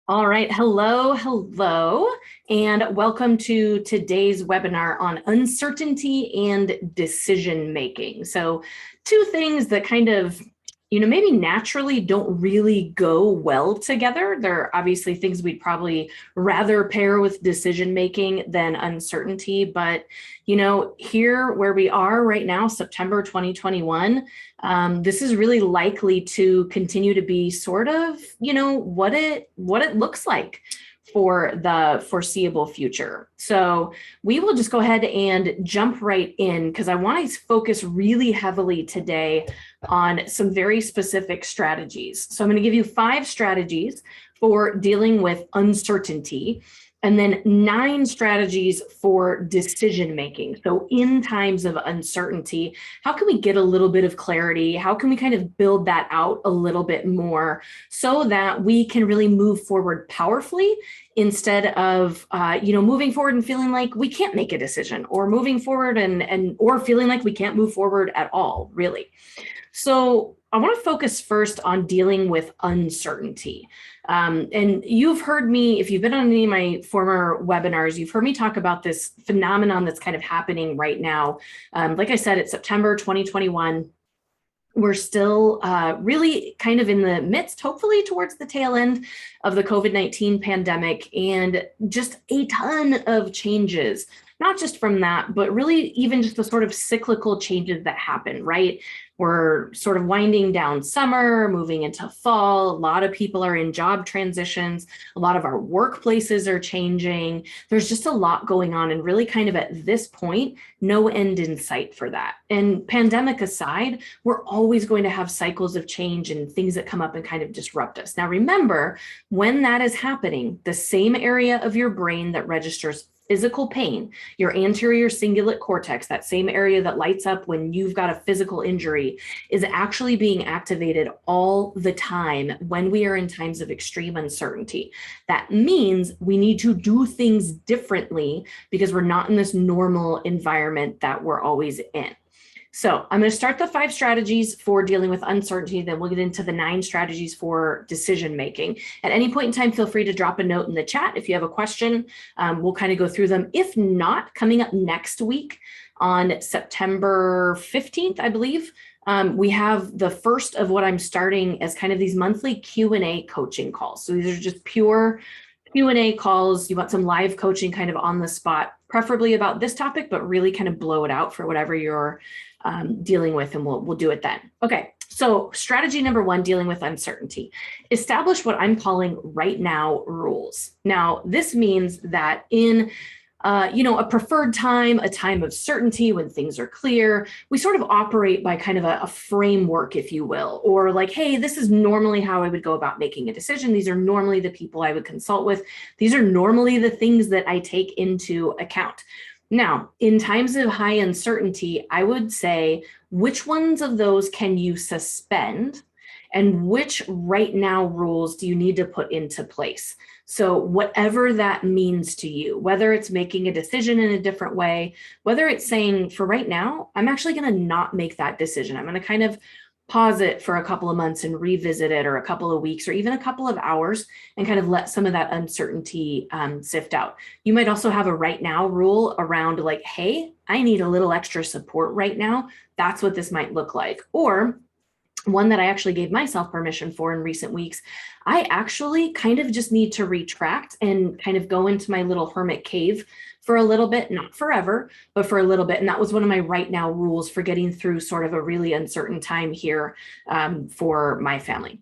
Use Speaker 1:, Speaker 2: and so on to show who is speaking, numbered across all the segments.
Speaker 1: All right, hello, and welcome to today's webinar on uncertainty and decision making. So two things that kind of, maybe naturally don't really go well together. They're obviously things we'd probably rather pair with decision making than uncertainty, but here where we are right now, September 2021, this is really likely to continue to be sort of, what it looks like for the foreseeable future. So we will just go ahead and jump right in because I want to focus really heavily today on some very specific strategies. So I'm going to give you 5 strategies for dealing with uncertainty, and then 9 strategies for decision making. So in times of uncertainty, how can we get a little bit of clarity? How can we kind of build that out a little bit more so that we can really move forward powerfully instead of, moving forward and feeling like we can't make a decision, or moving forward or feeling like we can't move forward at all, really. So I want to focus first on dealing with uncertainty. And you've heard me, if you've been on any of my former webinars, you've heard me talk about this phenomenon that's kind of happening right now. Like I said, it's September 2021. We're still really kind of in the midst, hopefully towards the tail end of the COVID-19 pandemic, and just a ton of changes, not just from that, but really even just the sort of cyclical changes that happen, right? We're sort of winding down summer, moving into fall. A lot of people are in job transitions. A lot of our workplaces are changing. There's just a lot going on, and really kind of at this point, no end in sight for that. And pandemic aside, we're always going to have cycles of change and things that come up and kind of disrupt us. Now, remember, when that is happening, the same area of your brain that registers physical pain, your anterior cingulate cortex, that same area that lights up when you've got a physical injury, is actually being activated all the time when we are in times of extreme uncertainty. That means we need to do things differently because we're not in this normal environment that we're always in. So I'm going to start the 5 strategies for dealing with uncertainty, then we'll get into the 9 strategies for decision making. At any point in time, feel free to drop a note in the chat if you have a question. We'll kind of go through them. If not, coming up next week on September 15th, I believe, we have the first of what I'm starting as kind of these monthly Q&A coaching calls. So these are just pure Q&A calls. You want some live coaching kind of on the spot, preferably about this topic, but really kind of blow it out for whatever you're dealing with, and we'll do it then. Okay, so strategy number 1, dealing with uncertainty. Establish what I'm calling right now rules. Now, this means that in a preferred time, a time of certainty when things are clear, we sort of operate by kind of a framework, if you will, or like, hey, this is normally how I would go about making a decision. These are normally the people I would consult with. These are normally the things that I take into account. Now, in times of high uncertainty, I would say, which ones of those can you suspend, and which right now rules do you need to put into place? So whatever that means to you, whether it's making a decision in a different way, whether it's saying, for right now, I'm actually going to not make that decision. I'm going to kind of pause it for a couple of months and revisit it, or a couple of weeks, or even a couple of hours, and kind of let some of that uncertainty sift out. You might also have a right now rule around like, hey, I need a little extra support right now. That's what this might look like. Or one that I actually gave myself permission for in recent weeks, I actually kind of just need to retract and kind of go into my little hermit cave for a little bit, not forever, but for a little bit. And that was one of my right now rules for getting through sort of a really uncertain time here for my family.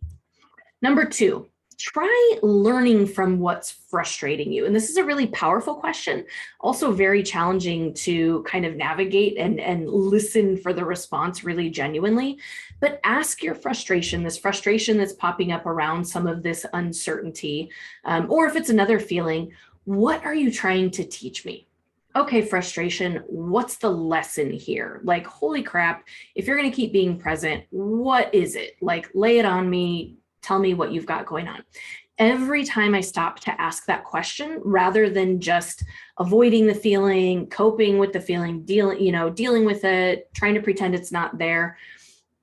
Speaker 1: Number 2, try learning from what's frustrating you. And this is a really powerful question, also very challenging to kind of navigate and listen for the response really genuinely. But ask your frustration, this frustration that's popping up around some of this uncertainty, or if it's another feeling, what are you trying to teach me? Okay, frustration, what's the lesson here? Like, holy crap, if you're going to keep being present, what is it? Like, lay it on me. Tell me what you've got going on. Every time I stop to ask that question, rather than just avoiding the feeling, coping with the feeling, dealing with it, trying to pretend it's not there,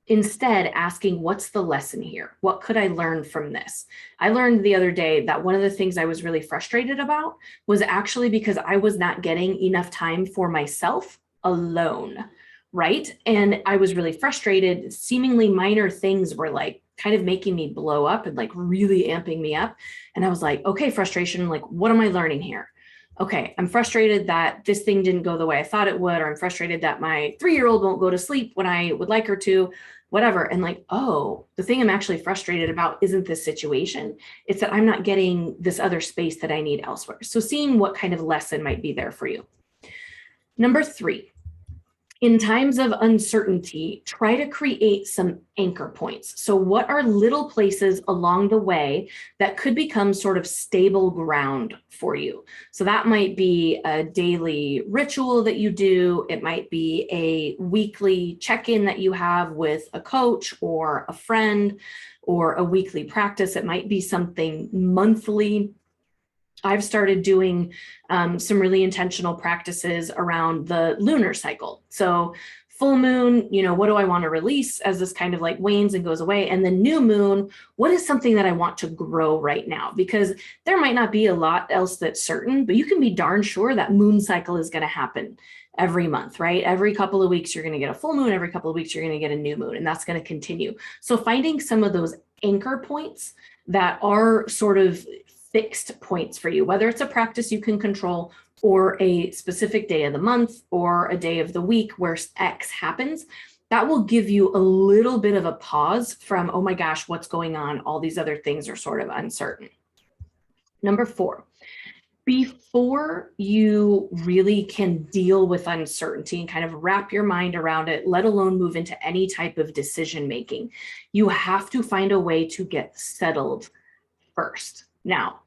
Speaker 1: instead asking, what's the lesson here? What could I learn from this? I learned the other day that one of the things I was really frustrated about was actually because I was not getting enough time for myself alone, right? And I was really frustrated. Seemingly minor things were like kind of making me blow up and like really amping me up. And I was like, okay, frustration, like, what am I learning here? Okay, I'm frustrated that this thing didn't go the way I thought it would, or I'm frustrated that my 3-year-old won't go to sleep when I would like her to, whatever. And like, oh, the thing I'm actually frustrated about isn't this situation. It's that I'm not getting this other space that I need elsewhere. So seeing what kind of lesson might be there for you. Number 3, in times of uncertainty, try to create some anchor points. So what are little places along the way that could become sort of stable ground for you? So that might be a daily ritual that you do. It might be a weekly check-in that you have with a coach or a friend, or a weekly practice. It might be something monthly. I've started doing some really intentional practices around the lunar cycle. So full moon, what do I want to release as this kind of like wanes and goes away? And then new moon, what is something that I want to grow right now? Because there might not be a lot else that's certain, but you can be darn sure that moon cycle is going to happen every month, right? Every couple of weeks, you're going to get a full moon. Every couple of weeks, you're going to get a new moon, and that's going to continue. So finding some of those anchor points that are sort of fixed points for you, whether it's a practice you can control or a specific day of the month or a day of the week where X happens, that will give you a little bit of a pause from, oh my gosh, what's going on? All these other things are sort of uncertain. Number 4, before you really can deal with uncertainty and kind of wrap your mind around it, let alone move into any type of decision making, you have to find a way to get settled first. Now,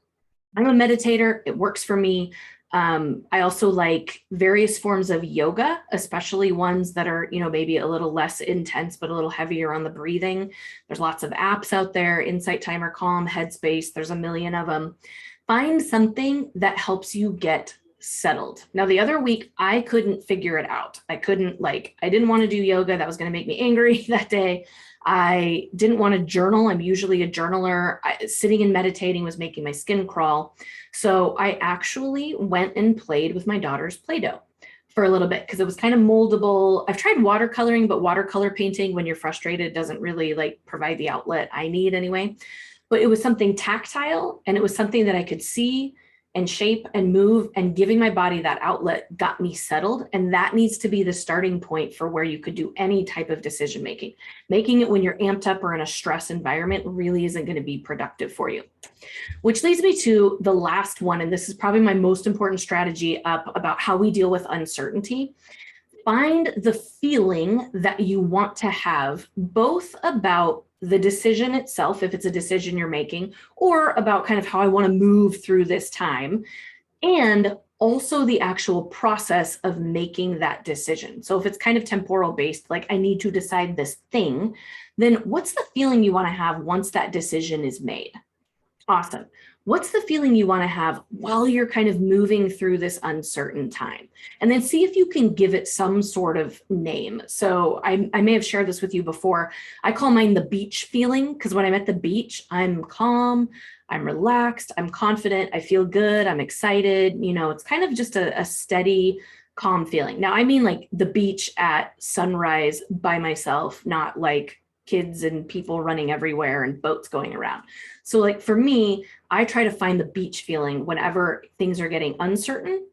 Speaker 1: I'm a meditator. It works for me. I also like various forms of yoga, especially ones that are, maybe a little less intense, but a little heavier on the breathing. There's lots of apps out there, Insight Timer, Calm, Headspace. There's a million of them. Find something that helps you get settled. Now, the other week, I couldn't figure it out. I didn't want to do yoga. That was going to make me angry that day. I didn't want to journal. I'm usually a journaler. Sitting and meditating was making my skin crawl. So I actually went and played with my daughter's Play-Doh for a little bit because it was kind of moldable. I've tried watercoloring, but watercolor painting when you're frustrated doesn't really provide the outlet I need anyway. But it was something tactile, and it was something that I could see and shape and move, and giving my body that outlet got me settled. And that needs to be the starting point for where you could do any type of decision making. Making it when you're amped up or in a stress environment really isn't going to be productive for you. Which leads me to the last one, and this is probably my most important strategy up about how we deal with uncertainty. Find the feeling that you want to have, both about the decision itself, if it's a decision you're making, or about kind of how I want to move through this time, and also the actual process of making that decision. So if it's kind of temporal based, like I need to decide this thing, then what's the feeling you want to have once that decision is made? Awesome. What's the feeling you want to have while you're kind of moving through this uncertain time? And then see if you can give it some sort of name. So I may have shared this with you before. I call mine the beach feeling, because when I'm at the beach, I'm calm, I'm relaxed, I'm confident, I feel good, I'm excited. It's kind of just a steady, calm feeling. Now, I mean like the beach at sunrise by myself, not like kids and people running everywhere and boats going around. So like for me, I try to find the beach feeling whenever things are getting uncertain.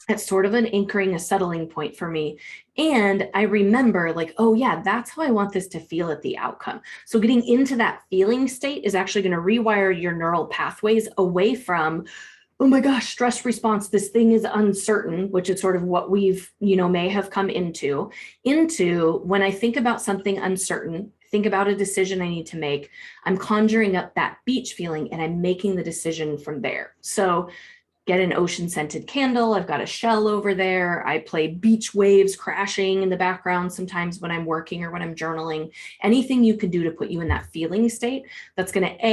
Speaker 1: It's sort of an anchoring, a settling point for me. And I remember like, oh yeah, that's how I want this to feel at the outcome. So getting into that feeling state is actually going to rewire your neural pathways away from, oh my gosh, stress response, this thing is uncertain, which is sort of what we've, may have come into when I think about something uncertain, think about a decision I need to make, I'm conjuring up that beach feeling and I'm making the decision from there. So get an ocean scented candle. I've got a shell over there. I play beach waves crashing in the background sometimes when I'm working or when I'm journaling. Anything you can do to put you in that feeling state that's going to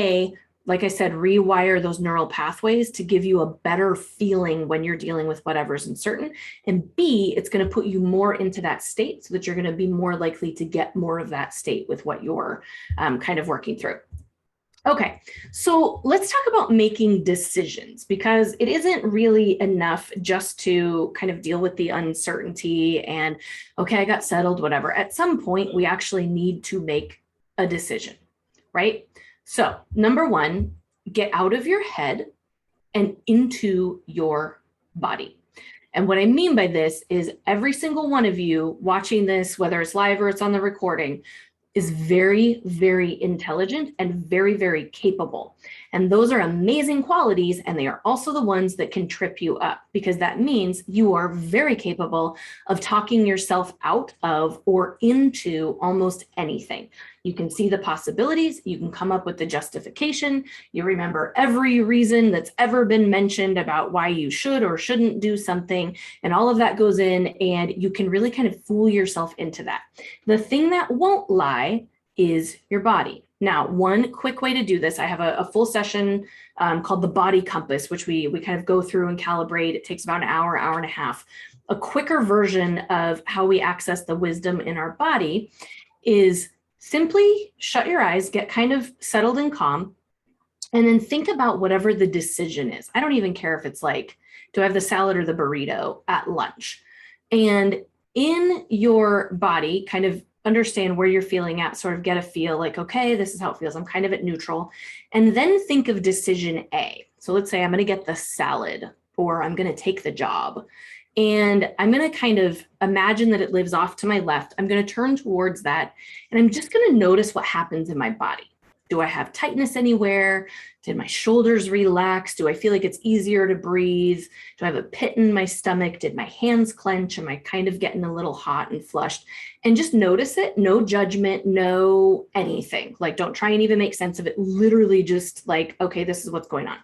Speaker 1: like I said, rewire those neural pathways to give you a better feeling when you're dealing with whatever's uncertain. And B, it's going to put you more into that state so that you're going to be more likely to get more of that state with what you're kind of working through. Okay, so let's talk about making decisions, because it isn't really enough just to kind of deal with the uncertainty and, okay, I got settled, whatever. At some point, we actually need to make a decision, right? So number one, get out of your head and into your body. And what I mean by this is every single one of you watching this, whether it's live or it's on the recording, is very, very intelligent and very, very capable. And those are amazing qualities, and they are also the ones that can trip you up, because that means you are very capable of talking yourself out of or into almost anything. You can see the possibilities, you can come up with the justification, you remember every reason that's ever been mentioned about why you should or shouldn't do something, and all of that goes in, and you can really kind of fool yourself into that. The thing that won't lie is your body. Now, one quick way to do this, I have a full session called the body compass, which we kind of go through and calibrate. It takes about an hour, hour and a half. A quicker version of how we access the wisdom in our body is simply shut your eyes, get kind of settled and calm, and then think about whatever the decision is. I don't even care if it's like, do I have the salad or the burrito at lunch? And in your body, kind of understand where you're feeling at, sort of get a feel like, okay, this is how it feels. I'm kind of at neutral. And then think of decision A. So let's say I'm going to get the salad, or I'm going to take the job. And I'm going to kind of imagine that it lives off to my left. I'm going to turn towards that. And I'm just going to notice what happens in my body. Do I have tightness anywhere? Did my shoulders relax? Do I feel like it's easier to breathe? Do I have a pit in my stomach? Did my hands clench? Am I kind of getting a little hot and flushed? And just notice it. No judgment, no anything. Like, don't try and even make sense of it. Literally just like, okay, this is what's going on.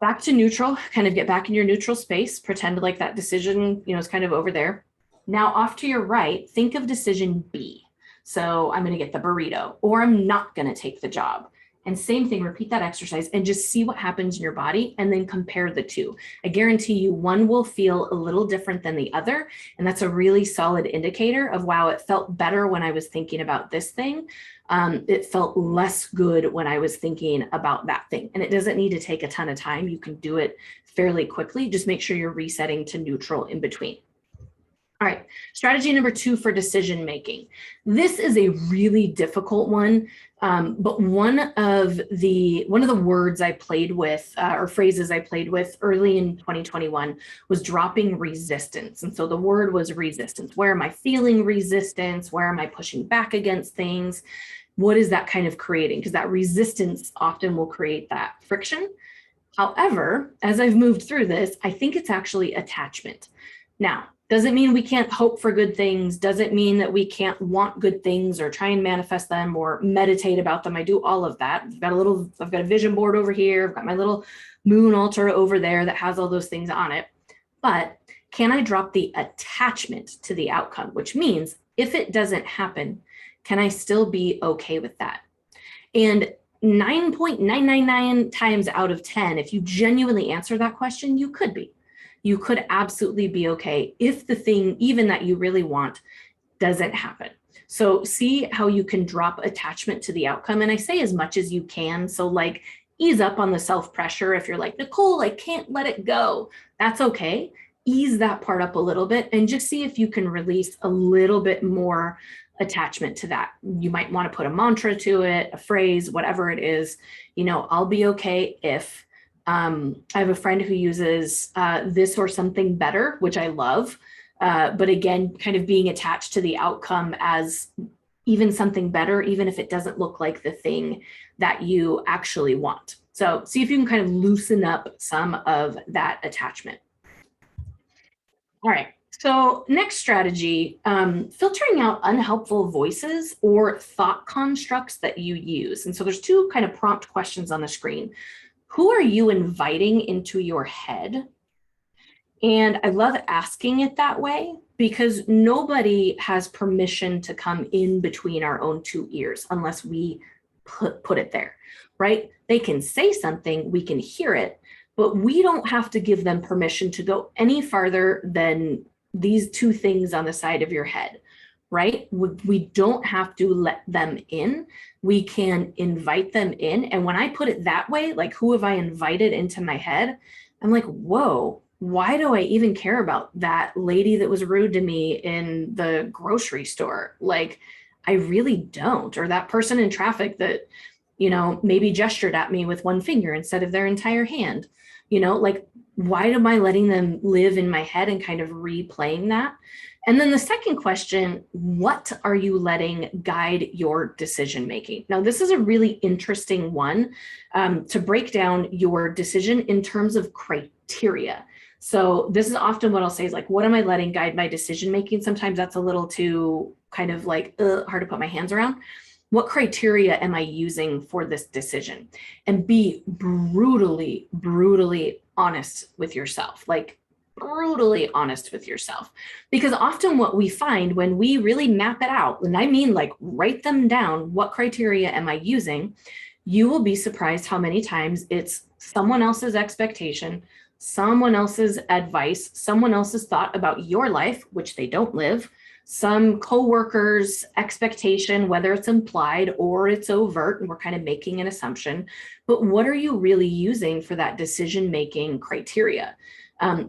Speaker 1: Back to neutral, kind of get back in your neutral space. Pretend like that decision, is kind of over there. Now off to your right, think of decision B. So I'm going to get the burrito, or I'm not going to take the job. And same thing, repeat that exercise and just see what happens in your body, and then compare the two. I guarantee you one will feel a little different than the other. And that's a really solid indicator of, wow, it felt better when I was thinking about this thing. It felt less good when I was thinking about that thing. And it doesn't need to take a ton of time. You can do it fairly quickly. Just make sure you're resetting to neutral in between. All right, strategy number 2 for decision making. This is a really difficult one, but one of the words I played with, or phrases I played with early in 2021 was dropping resistance. And so the word was resistance. Where am I feeling resistance? Where am I pushing back against things? What is that kind of creating? Because that resistance often will create that friction. However, as I've moved through this, I think it's actually attachment. Now, doesn't mean we can't hope for good things. Doesn't mean that we can't want good things or try and manifest them or meditate about them. I do all of that. I've got a vision board over here. I've got my little moon altar over there that has all those things on it. But can I drop the attachment to the outcome? Which means if it doesn't happen, can I still be okay with that? And 9.999 times out of 10, if you genuinely answer that question, you could be. You could absolutely be okay if the thing, even that you really want, doesn't happen. So see how you can drop attachment to the outcome. And I say as much as you can. So like ease up on the self-pressure. If you're like, Nicole, I can't let it go. That's okay. Ease that part up a little bit and just see if you can release a little bit more attachment to that. You might want to put a mantra to it, a phrase, whatever it is. I'll be okay if. I have a friend who uses this or something better, which I love. But again, kind of being attached to the outcome as even something better, even if it doesn't look like the thing that you actually want. So see if you can kind of loosen up some of that attachment. All right. So next strategy, filtering out unhelpful voices or thought constructs that you use. And so there's 2 kind of prompt questions on the screen. Who are you inviting into your head? And I love asking it that way because nobody has permission to come in between our own 2 ears unless we put it there, right? They can say something, we can hear it, but we don't have to give them permission to go any farther than these two things on the side of your head, right? We don't have to let them in. We can invite them in. And when I put it that way, like, who have I invited into my head? I'm like, whoa, why do I even care about that lady that was rude to me in the grocery store? Like, I really don't. Or that person in traffic that, maybe gestured at me with one finger instead of their entire hand. Like, why am I letting them live in my head and kind of replaying that? And then the second question, what are you letting guide your decision making? Now, this is a really interesting one, to break down your decision in terms of criteria. So this is often what I'll say is like, what am I letting guide my decision making? Sometimes that's a little too kind of like hard to put my hands around. What criteria am I using for this decision? And be brutally, brutally honest with yourself. Like, brutally honest with yourself. Because often what we find when we really map it out, and I mean like write them down, what criteria am I using? You will be surprised how many times it's someone else's expectation, someone else's advice, someone else's thought about your life, which they don't live, some coworker's expectation, whether it's implied or it's overt, and we're kind of making an assumption. But what are you really using for that decision-making criteria?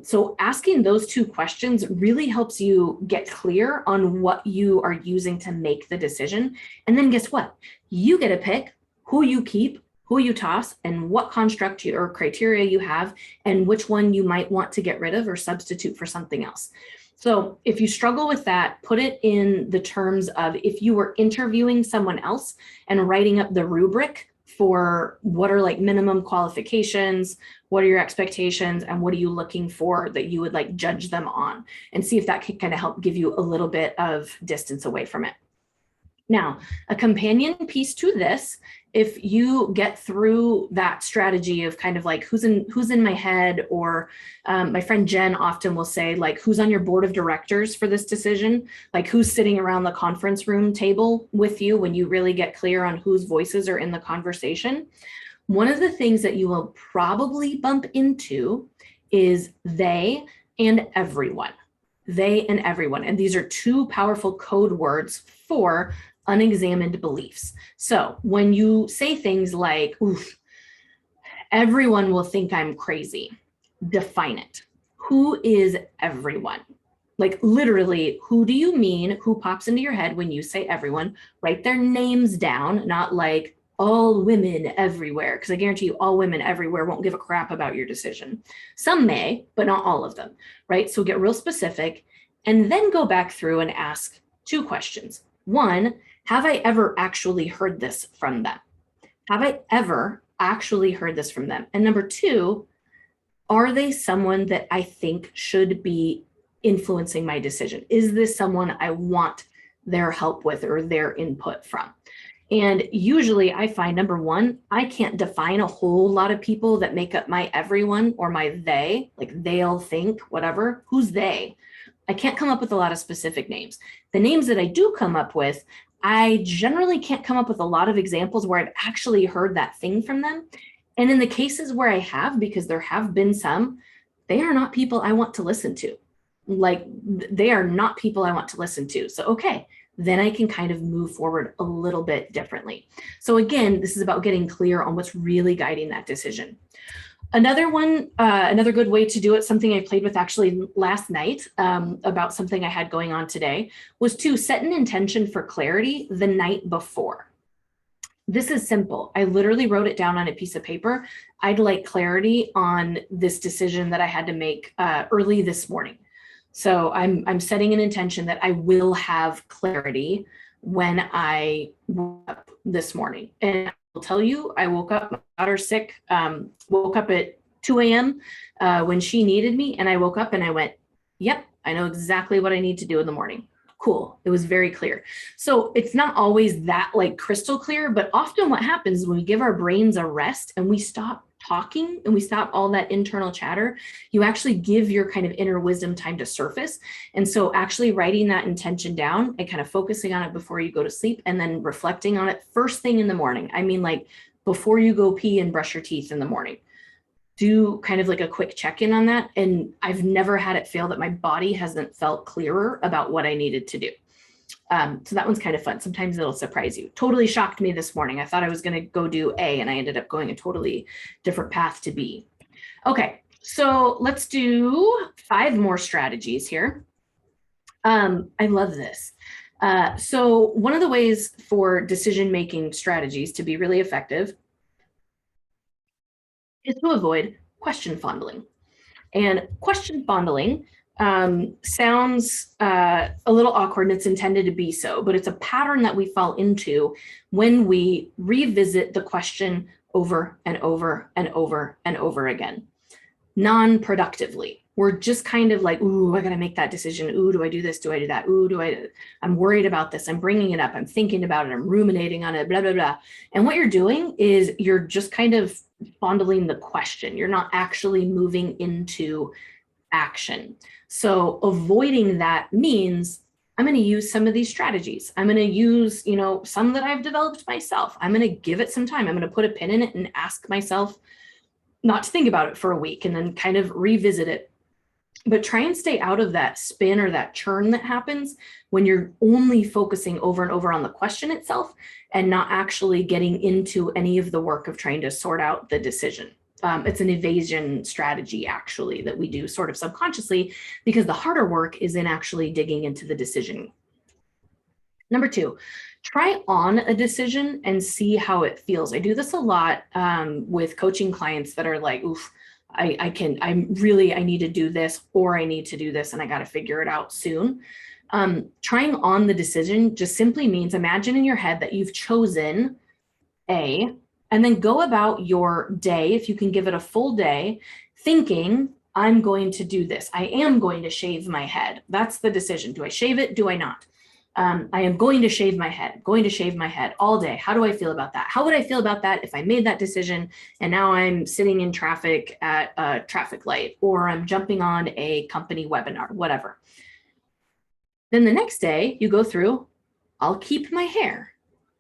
Speaker 1: So asking those two questions really helps you get clear on what you are using to make the decision. And then guess what? You get to pick who you keep, who you toss, and what construct or criteria you have, and which one you might want to get rid of or substitute for something else. So if you struggle with that, put it in the terms of if you were interviewing someone else and writing up the rubric for what are like minimum qualifications, what are your expectations, and what are you looking for that you would like judge them on, and see if that can kind of help give you a little bit of distance away from it. Now, a companion piece to this, if you get through that strategy of kind of like who's in my head, or my friend Jen often will say like, who's on your board of directors for this decision? Like, who's sitting around the conference room table with you when you really get clear on whose voices are in the conversation? One of the things that you will probably bump into is they and everyone. They and everyone. And these are two powerful code words for unexamined beliefs. So when you say things like, oof, everyone will think I'm crazy, define it. Who is everyone? Like, literally, who do you mean? Who pops into your head when you say everyone? Write their names down, not like all women everywhere, because I guarantee you all women everywhere won't give a crap about your decision. Some may, but not all of them, right? So get real specific, and then go back through and ask two questions. One, have I ever actually heard this from them? Have I ever actually heard this from them? And number two, are they someone that I think should be influencing my decision? Is this someone I want their help with or their input from? And usually I find, number one, I can't define a whole lot of people that make up my everyone or my they, like they'll think, whatever. Who's they? I can't come up with a lot of specific names. The names that I do come up with, I generally can't come up with a lot of examples where I've actually heard that thing from them. And in the cases where I have, because there have been some, they are not people I want to listen to. Like, they are not people I want to listen to. So, okay, then I can kind of move forward a little bit differently. So again, this is about getting clear on what's really guiding that decision. Another one, another good way to do it, something I played with actually last night about something I had going on today, was to set an intention for clarity the night before. This is simple. I literally wrote it down on a piece of paper. I'd like clarity on this decision that I had to make early this morning. So I'm setting an intention that I will have clarity when I woke up this morning. And I'll tell you, I woke up, my daughter's sick, woke up at 2 a.m. When she needed me, and I woke up and I went, yep, I know exactly what I need to do in the morning. Cool. It was very clear. So it's not always that like crystal clear, but often what happens is when we give our brains a rest and we stop talking and we stop all that internal chatter, you actually give your kind of inner wisdom time to surface. And so actually writing that intention down and kind of focusing on it before you go to sleep and then reflecting on it first thing in the morning. I mean, like before you go pee and brush your teeth in the morning, do kind of like a quick check-in on that. And I've never had it fail that my body hasn't felt clearer about what I needed to do. So that one's kind of fun. Sometimes it'll surprise you. Totally shocked me this morning. I thought I was going to go do A and I ended up going a totally different path to B. Okay, so let's do 5 more strategies here. I love this. So one of the ways for decision-making strategies to be really effective is to avoid question fondling. And question fondling sounds a little awkward, and it's intended to be so, but it's a pattern that we fall into when we revisit the question over and over and over and over again, non-productively. We're just kind of like, ooh, I gotta make that decision. Ooh, do I do this? Do I do that? Ooh, I'm worried about this. I'm bringing it up. I'm thinking about it. I'm ruminating on it, blah, blah, blah. And what you're doing is you're just kind of fondling the question. You're not actually moving into action. So avoiding that means I'm going to use some of these strategies. I'm going to use, some that I've developed myself. I'm going to give it some time. I'm going to put a pin in it and ask myself not to think about it for a week and then kind of revisit it. But try and stay out of that spin or that churn that happens when you're only focusing over and over on the question itself and not actually getting into any of the work of trying to sort out the decision. It's an evasion strategy, actually, that we do sort of subconsciously because the harder work is in actually digging into the decision. Number 2, try on a decision and see how it feels. I do this a lot with coaching clients that are like, oof, I need to do this, or I need to do this and I got to figure it out soon. Trying on the decision just simply means imagine in your head that you've chosen A, and then go about your day, if you can give it a full day, thinking, I'm going to do this. I am going to shave my head. That's the decision. Do I shave it? Do I not? I am going to shave my head, all day. How do I feel about that? How would I feel about that if I made that decision and now I'm sitting in traffic at a traffic light, or I'm jumping on a company webinar, whatever. Then the next day you go through, I'll keep my hair.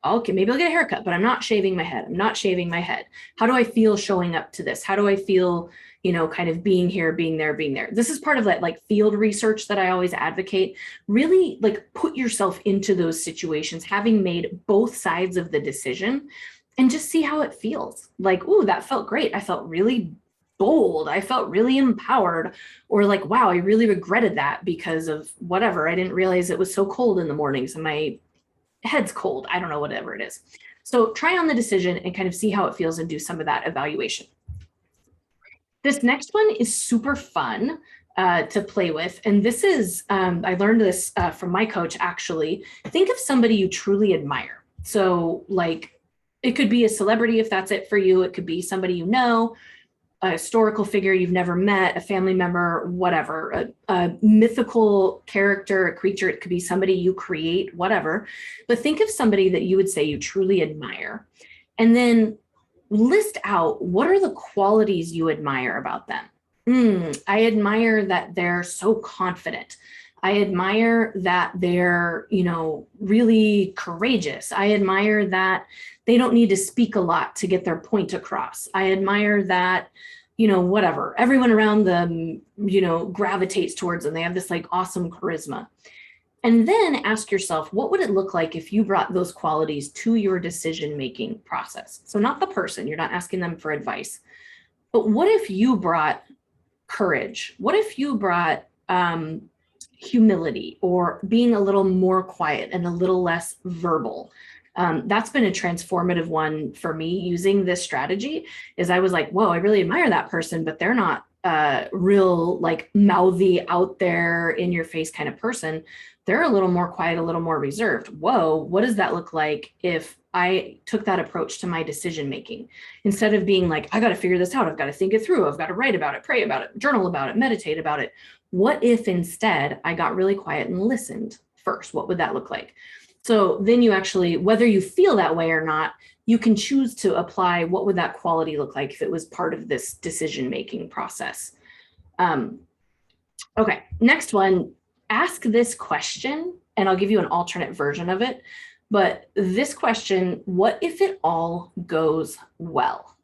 Speaker 1: Okay, maybe I'll get a haircut, but I'm not shaving my head. I'm not shaving my head. How do I feel showing up to this? How do I feel, kind of being here, being there, being there? This is part of that like field research that I always advocate. Really like put yourself into those situations, having made both sides of the decision, and just see how it feels. Like, ooh, that felt great. I felt really bold. I felt really empowered. Or like, wow, I really regretted that because of whatever. I didn't realize it was so cold in the mornings and my head's cold. I don't know, whatever it is. So try on the decision and kind of see how it feels and do some of that evaluation. This next one is super fun to play with. And this is, I learned this from my coach, actually. Think of somebody you truly admire. So like, it could be a celebrity if that's it for you. It could be somebody you know, a historical figure you've never met, a family member, whatever, a mythical character, a creature. It could be somebody you create, whatever. But think of somebody that you would say you truly admire, and then list out what are the qualities you admire about them. I admire that they're so confident. I admire that they're, really courageous. I admire that they don't need to speak a lot to get their point across. I admire that, whatever, everyone around them, gravitates towards them. They have this like awesome charisma. And then ask yourself, what would it look like if you brought those qualities to your decision-making process? So not the person, you're not asking them for advice, but what if you brought courage? What if you brought humility, or being a little more quiet and a little less verbal? That's been a transformative one for me using this strategy. Is I was like, whoa, I really admire that person, but they're not real like mouthy, out there in your face kind of person. They're a little more quiet, a little more reserved. Whoa, what does that look like if I took that approach to my decision making? Instead of being like, I got to figure this out, I've got to think it through, I've got to write about it, pray about it, journal about it, meditate about it. What if instead I got really quiet and listened first? What would that look like? So then you actually, whether you feel that way or not, you can choose to apply what would that quality look like if it was part of this decision-making process. Okay, next one, ask this question, and I'll give you an alternate version of it. But this question, what if it all goes well?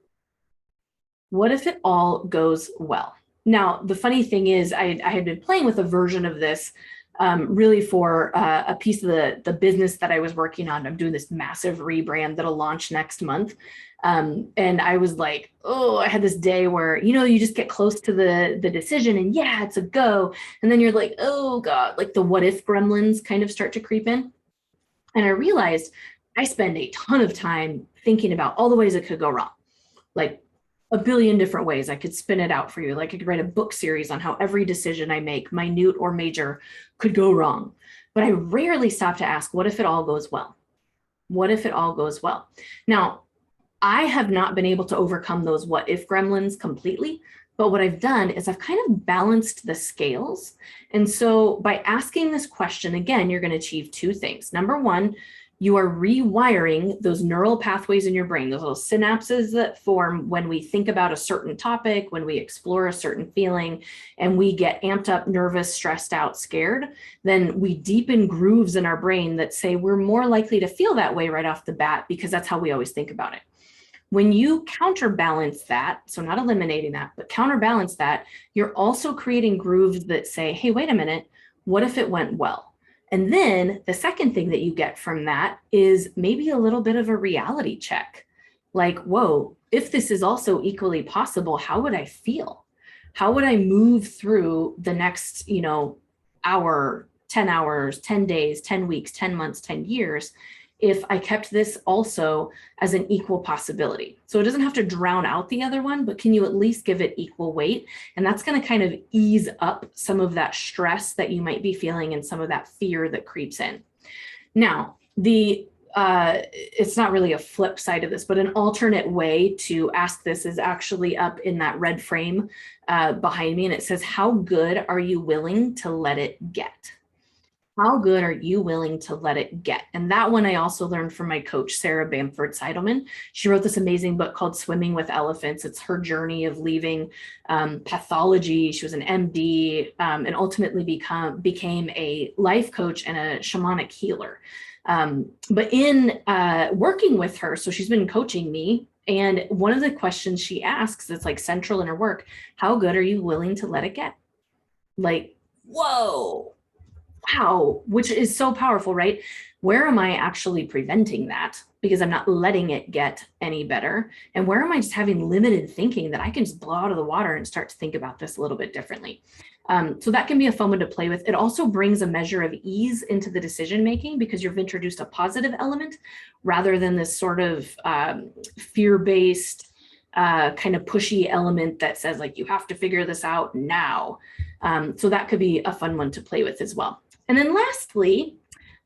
Speaker 1: What if it all goes well? Now, the funny thing is, I had been playing with a version of this really for a piece of the business that I was working on. I'm doing this massive rebrand that'll launch next month. And I was like, oh, I had this day where, you just get close to the decision and yeah, it's a go. And then you're like, oh God, like the what if gremlins kind of start to creep in. And I realized I spend a ton of time thinking about all the ways it could go wrong. Like a billion different ways I could spin it out for you. Like I could write a book series on how every decision I make, minute or major, could go wrong. But I rarely stop to ask, what if it all goes well? What if it all goes well? Now, I have not been able to overcome those what if gremlins completely, but what I've done is I've kind of balanced the scales. And so by asking this question, again, you're going to achieve two things. Number one, you are rewiring those neural pathways in your brain, those little synapses that form when we think about a certain topic, when we explore a certain feeling, and we get amped up, nervous, stressed out, scared, then we deepen grooves in our brain that say we're more likely to feel that way right off the bat because that's how we always think about it. When you counterbalance that, so not eliminating that, but counterbalance that, you're also creating grooves that say, hey, wait a minute, what if it went well? And then the second thing that you get from that is maybe a little bit of a reality check. Like, whoa, if this is also equally possible, how would I feel? How would I move through the next, hour, 10 hours, 10 days, 10 weeks, 10 months, 10 years, if I kept this also as an equal possibility? So it doesn't have to drown out the other one, but can you at least give it equal weight? And that's going to kind of ease up some of that stress that you might be feeling and some of that fear that creeps in. Now, it's not really a flip side of this, but an alternate way to ask this is actually up in that red frame behind me. And it says, how good are you willing to let it get? How good are you willing to let it get? And that one I also learned from my coach, Sarah Bamford Seidelman. She wrote this amazing book called Swimming with Elephants. It's her journey of leaving pathology. She was an MD and ultimately became a life coach and a shamanic healer. But in working with her, so she's been coaching me, and one of the questions she asks that's like central in her work, how good are you willing to let it get? Like, whoa. Wow, which is so powerful, right? Where am I actually preventing that? Because I'm not letting it get any better. And where am I just having limited thinking that I can just blow out of the water and start to think about this a little bit differently? So that can be a fun one to play with. It also brings a measure of ease into the decision-making because you've introduced a positive element rather than this sort of fear-based kind of pushy element that says like, you have to figure this out now. So that could be a fun one to play with as well. And then lastly,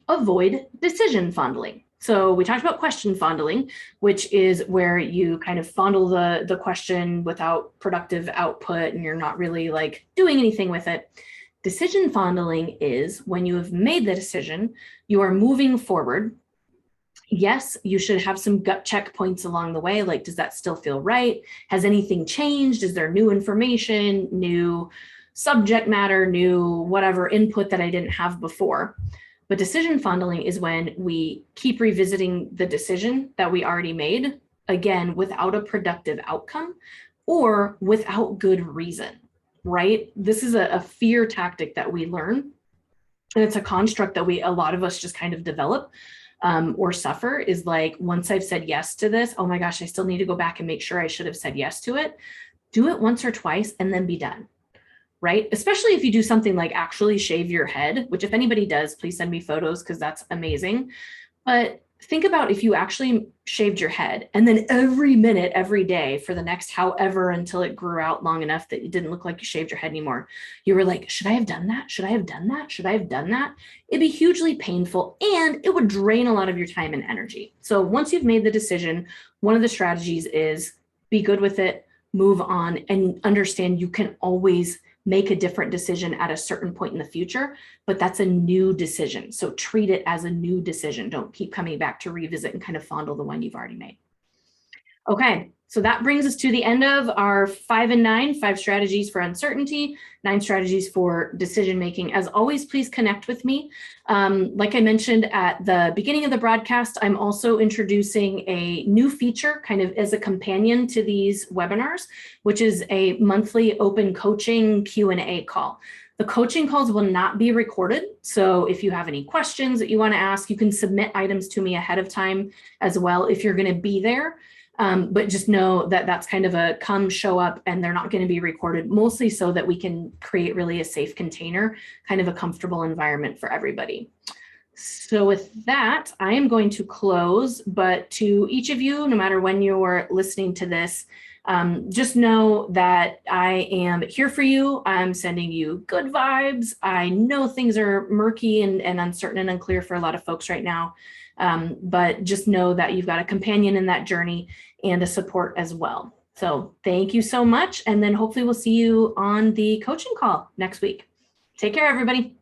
Speaker 1: avoid decision fondling. So we talked about question fondling, which is where you kind of fondle the question without productive output and you're not really like doing anything with it. Decision fondling is when you have made the decision, you are moving forward. Yes, you should have some gut checkpoints along the way. Like, does that still feel right? Has anything changed? Is there new information, new subject matter, new whatever input that I didn't have before? But decision fondling is when we keep revisiting the decision that we already made, again, without a productive outcome or without good reason, right? This is a fear tactic that we learn. And it's a construct that a lot of us just kind of develop or suffer, is like, once I've said yes to this, oh my gosh, I still need to go back and make sure I should have said yes to it. Do it once or twice and then be done. Right? Especially if you do something like actually shave your head, which if anybody does, please send me photos because that's amazing. But think about if you actually shaved your head and then every minute, every day for the next however until it grew out long enough that it didn't look like you shaved your head anymore. You were like, should I have done that? Should I have done that? Should I have done that? It'd be hugely painful and it would drain a lot of your time and energy. So once you've made the decision, one of the strategies is be good with it, move on, and understand you can always make a different decision at a certain point in the future, but that's a new decision. So treat it as a new decision. Don't keep coming back to revisit and kind of fondle the one you've already made. Okay, so that brings us to the end of our 5 and 9, 5 strategies for uncertainty, 9 strategies for decision making. As always, please connect with me. Like I mentioned at the beginning of the broadcast, I'm also introducing a new feature kind of as a companion to these webinars, which is a monthly open coaching Q&A call. The coaching calls will not be recorded. So if you have any questions that you want to ask, you can submit items to me ahead of time as well if you're going to be there. But just know that that's kind of a come show up, and they're not going to be recorded, mostly so that we can create really a safe container, kind of a comfortable environment for everybody. So with that, I am going to close, but to each of you, no matter when you're listening to this, just know that I am here for you. I'm sending you good vibes. I know things are murky and uncertain and unclear for a lot of folks right now. But just know that you've got a companion in that journey and a support as well. So thank you so much. And then hopefully we'll see you on the coaching call next week. Take care, everybody.